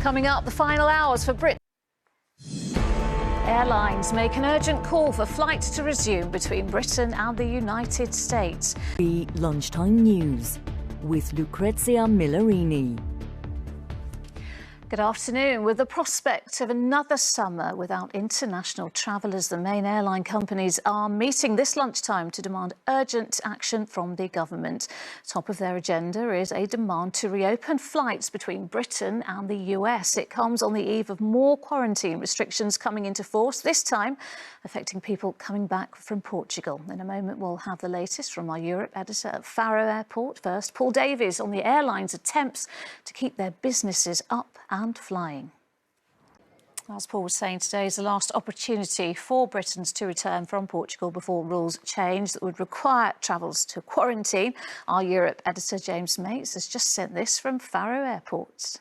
Coming up, the final hours for Britain. Airlines make an urgent call for flights to resume between Britain and the United States. The lunchtime news with Lucrezia Millarini. Good afternoon. With the prospect of another summer without international travellers, the main airline companies are meeting this lunchtime to demand urgent action from the government. Top of their agenda is a demand to reopen flights between Britain and the US. It comes on the eve of more quarantine restrictions coming into force, this time affecting people coming back from Portugal. In a moment, we'll have the latest from our Europe editor at Faro Airport. First, Paul Davies on the airline's attempts to keep their businesses up and flying. As Paul was saying, today is the last opportunity for Britons to return from Portugal before rules change that would require travellers to quarantine. Our Europe editor James Mates has just sent this from Faro Airport.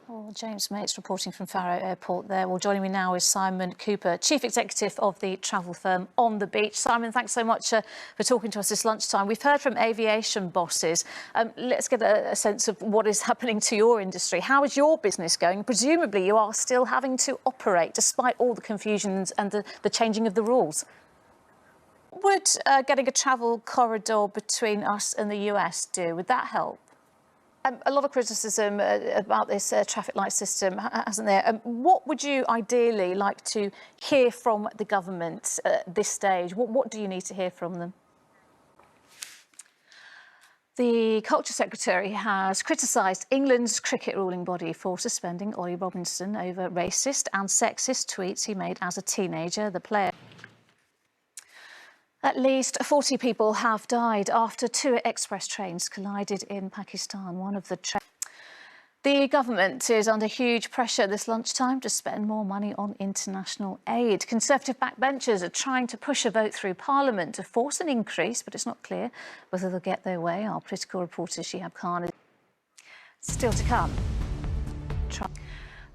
Well, James Mates reporting from Faro Airport there. Well, joining me now is Simon Cooper, Chief Executive of the travel firm On the Beach. Simon, thanks so much for talking to us this lunchtime. We've heard from aviation bosses. Let's get a sense of what is happening to your industry. How is your business going? Presumably you are still having to operate despite all the confusions and the changing of the rules. Would getting a travel corridor between us and the US do? Would that help? A lot of criticism about this traffic light system, hasn't there? What would you ideally like to hear from the government at this stage? What do you need to hear from them? The Culture Secretary has criticised England's cricket ruling body for suspending Ollie Robinson over racist and sexist tweets he made as a teenager. The player. At least 40 people have died after two express trains collided in Pakistan. The government is under huge pressure this lunchtime to spend more money on international aid. Conservative backbenchers are trying to push a vote through Parliament to force an increase, but it's not clear whether they'll get their way. Our political reporter Shihab Khan is still to come.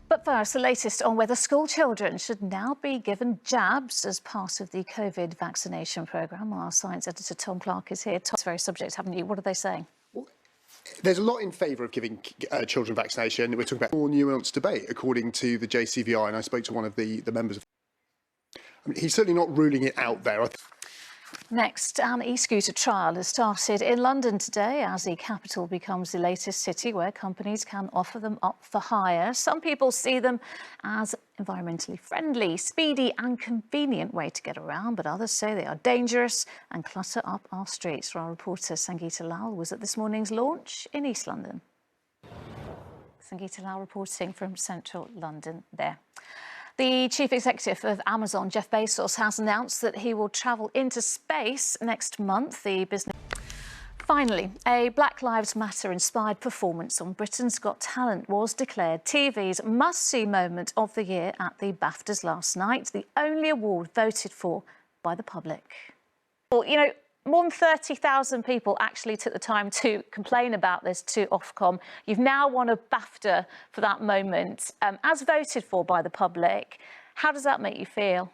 But first, the latest on whether school children should now be given jabs as part of the COVID vaccination programme. Our science editor Tom Clark is here. Tom's very subject, haven't you? What are they saying? Well, there's a lot in favour of giving children vaccination. We're talking about a more nuanced debate, according to the JCVI, and I spoke to one of the members. He's certainly not ruling it out there. Next, an e-scooter trial has started in London today as the capital becomes the latest city where companies can offer them up for hire. Some people see them as environmentally friendly, speedy and convenient way to get around, but others say they are dangerous and clutter up our streets. Our reporter Sangeeta Lal was at this morning's launch in East London. Sangeeta Lal reporting from central London there. The chief executive of Amazon, Jeff Bezos, has announced that he will travel into space next month. The business. Finally, a Black Lives Matter-inspired performance on Britain's Got Talent was declared TV's must-see moment of the year at the BAFTAs last night, the only award voted for by the public. Well, you know, more than 30,000 people actually took the time to complain about this to Ofcom. You've now won a BAFTA for that moment, as voted for by the public. How does that make you feel?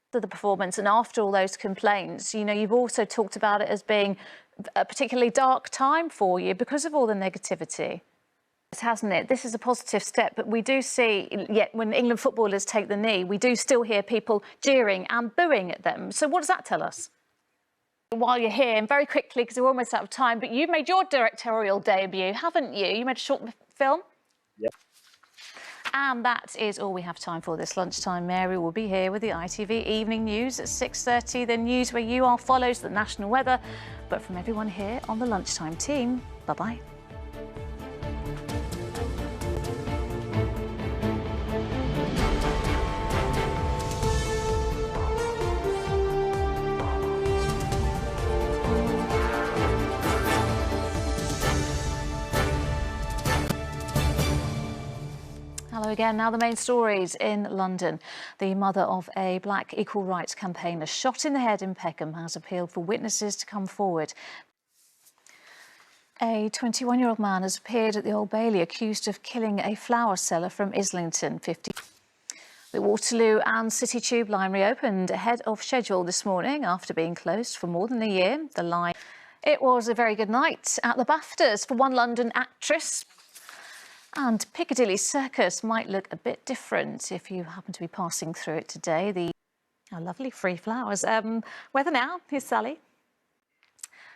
After the performance and after all those complaints, you know, you've also talked about it as being a particularly dark time for you because of all the negativity. Hasn't it? This is a positive step, but we do see, yet when England footballers take the knee, we do still hear people jeering and booing at them. So what does that tell us? While you're here, and very quickly, because we're almost out of time, but you've made your directorial debut, haven't you? You made a short film? Yeah. And that is all we have time for this lunchtime. Mary will be here with the ITV Evening News at 6:30. The news where you are follows the national weather. But from everyone here on the lunchtime team, bye-bye. Hello again. Now the main stories in London. The mother of a black equal rights campaigner shot in the head in Peckham has appealed for witnesses to come forward. A 21-year-old man has appeared at the Old Bailey accused of killing a flower seller from Islington. The Waterloo and City Tube line reopened ahead of schedule this morning after being closed for more than a year. The line. It was a very good night at the BAFTAs for one London actress. And Piccadilly Circus might look a bit different if you happen to be passing through it today. Our lovely free flowers. Weather now, here's Sally.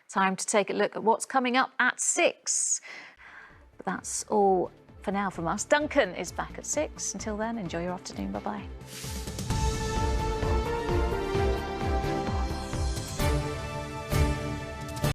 Time to take a look at what's coming up at 6. But that's all for now from us. Duncan is back at 6. Until then, enjoy your afternoon. Bye-bye.